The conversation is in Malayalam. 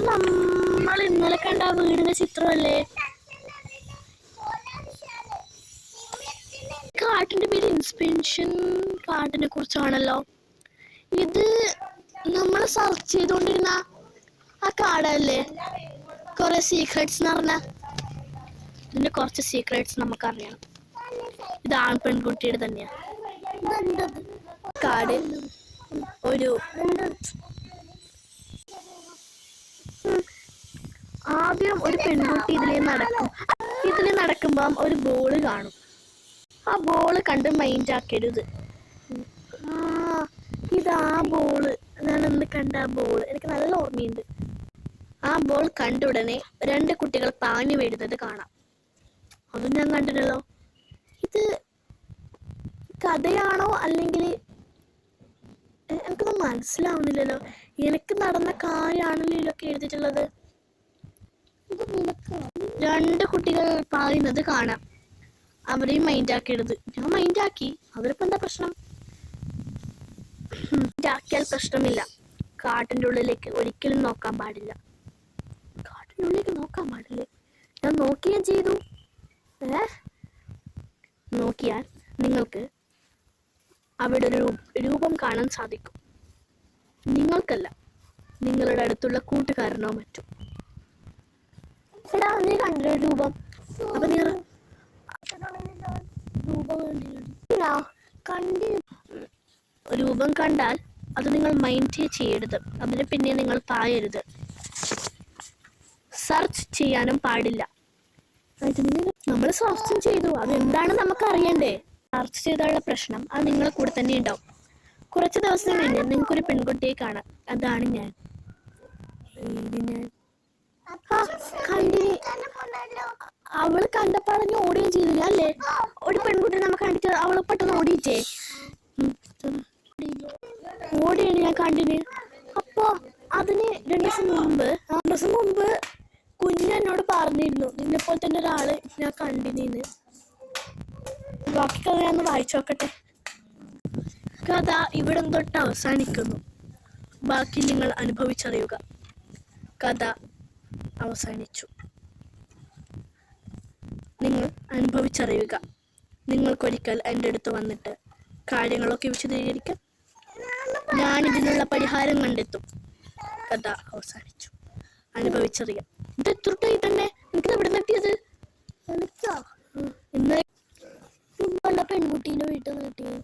നമ്മൾ ഇന്നലെ കണ്ട ആ വീടിന്റെ ചിത്രമല്ലേ? കാട്ടിന്റെ പേര് ഇൻസ്പിറേഷൻ കാട്ടിനെ കുറിച്ചാണല്ലോ. ഇത് നമ്മൾ സെർച്ച് ചെയ്തോണ്ടിരുന്ന ആ കാടല്ലേ? കുറെ സീക്രട്സ് എന്ന് പറഞ്ഞ ഇതിന്റെ കുറച്ച് സീക്രട്സ് നമുക്കറിയണം. ഇത് ആൺ പെൺകുട്ടിയുടെ തന്നെയാ കാട്. ഒരു ആദ്യം ഒരു പെൺകുട്ടി ഇതിൽ നടക്കുമ്പം ഒരു ബോള് കാണും. ആ ബോള് കണ്ട് മൈൻഡ് ആക്കരുത്. ഇതാ ബോള്, ഞാനൊന്ന് കണ്ട ആ ബോള് എനിക്ക് നല്ല ഓർമ്മയുണ്ട്. ആ ബോൾ കണ്ട ഉടനെ 2 കുട്ടികൾ പാഞ്ഞു വീഴുന്നത് കാണാം. അതും ഞാൻ കണ്ടിട്ടല്ലോ. ഇത് കഥയാണോ അല്ലെങ്കിൽ എനിക്കൊന്നും മനസ്സിലാവുന്നില്ലല്ലോ. എനിക്ക് നടന്ന കാര്യമാണല്ലോ ഇതിലൊക്കെ എഴുതിയിട്ടുള്ളത്. 2 കുട്ടികൾ പായുന്നത് കാണാം. അവരെയും മൈൻഡ് ആക്കരുത്. ഞാൻ മൈൻഡ് ആക്കി. അവരിപ്പോ എന്താ പ്രശ്നം? ആക്കിയാൽ പ്രശ്നമില്ല. കാട്ടിന്റെ ഉള്ളിലേക്ക് ഒരിക്കലും നോക്കാൻ പാടില്ല. കാട്ടിന്റെ ഉള്ളിലേക്ക് നോക്കാൻ പാടില്ലേ? ഞാൻ നോക്കുകയും ചെയ്തു. നോക്കിയാൽ നിങ്ങൾക്ക് അവിടെ ഒരു രൂപം കാണാൻ സാധിക്കും. നിങ്ങൾക്കല്ല, നിങ്ങളുടെ അടുത്തുള്ള കൂട്ടുകാരനോ മറ്റോ. എടാ, നീ കണ്ടൊരു രൂപം? അപ്പൊ നീ രൂപം കണ്ടാൽ അത് നിങ്ങൾ മൈൻഡ് ചെയ്യരുത്. അതിന് പിന്നെ നിങ്ങൾ പായരുത്. സെർച്ച് ചെയ്യാനും പാടില്ല. നമ്മൾ സെർച്ചും ചെയ്തു, അതെന്താണ് നമുക്ക് അറിയണ്ടേ? സെർച്ച് ചെയ്താലുള്ള പ്രശ്നം അത് നിങ്ങളെ കൂടെ തന്നെ ഉണ്ടാവും. കുറച്ച് ദിവസം കഴിഞ്ഞ് നിങ്ങൾക്കൊരു പെൺകുട്ടിയെ കാണാം. അതാണ് ഞാൻ. അവള് കണ്ടപ്പാടഞ്ഞ് ഓടുകയും ചെയ്തില്ല അല്ലേ? ഒരു പെൺകുട്ടി നമുക്ക് കണ്ടിട്ട് അവള് പെട്ടെന്ന് ഓടിയിട്ടേ ഓടിയാണ് ഞാൻ കണ്ടിന്. അപ്പൊ അതിന് 2 ദിവസം മുമ്പ് കുഞ്ഞെന്നോട് പറഞ്ഞിരുന്നു നിന്നെ പോലെ തന്നെ ഒരാള് ഞാൻ കണ്ടിന്. ബാക്കി കഥ ഞാൻ വായിച്ചു നോക്കട്ടെ. കഥ ഇവിടെ തൊട്ട് അവസാനിക്കുന്നു. ബാക്കി നിങ്ങൾ അനുഭവിച്ചറിയുക. കഥ അവസാനിച്ചു. നിങ്ങൾ അനുഭവിച്ചറിയുക. നിങ്ങൾക്കൊരിക്കൽ എൻ്റെ അടുത്ത് വന്നിട്ട് കാര്യങ്ങളൊക്കെ വിശദീകരിക്കാം. ഞാനിതിനുള്ള പരിഹാരം കണ്ടെത്തും. കഥ അവസാനിച്ചു. അനുഭവിച്ചറിയാം. ഇത് എത്രട്ടായി തന്നെ? എനിക്കിത് എവിടെ നിന്നെത്തിയത്? ഇന്നലെ പെൺകുട്ടീൻ്റെ വീട്ടിൽ നിന്ന് കിട്ടിയത്.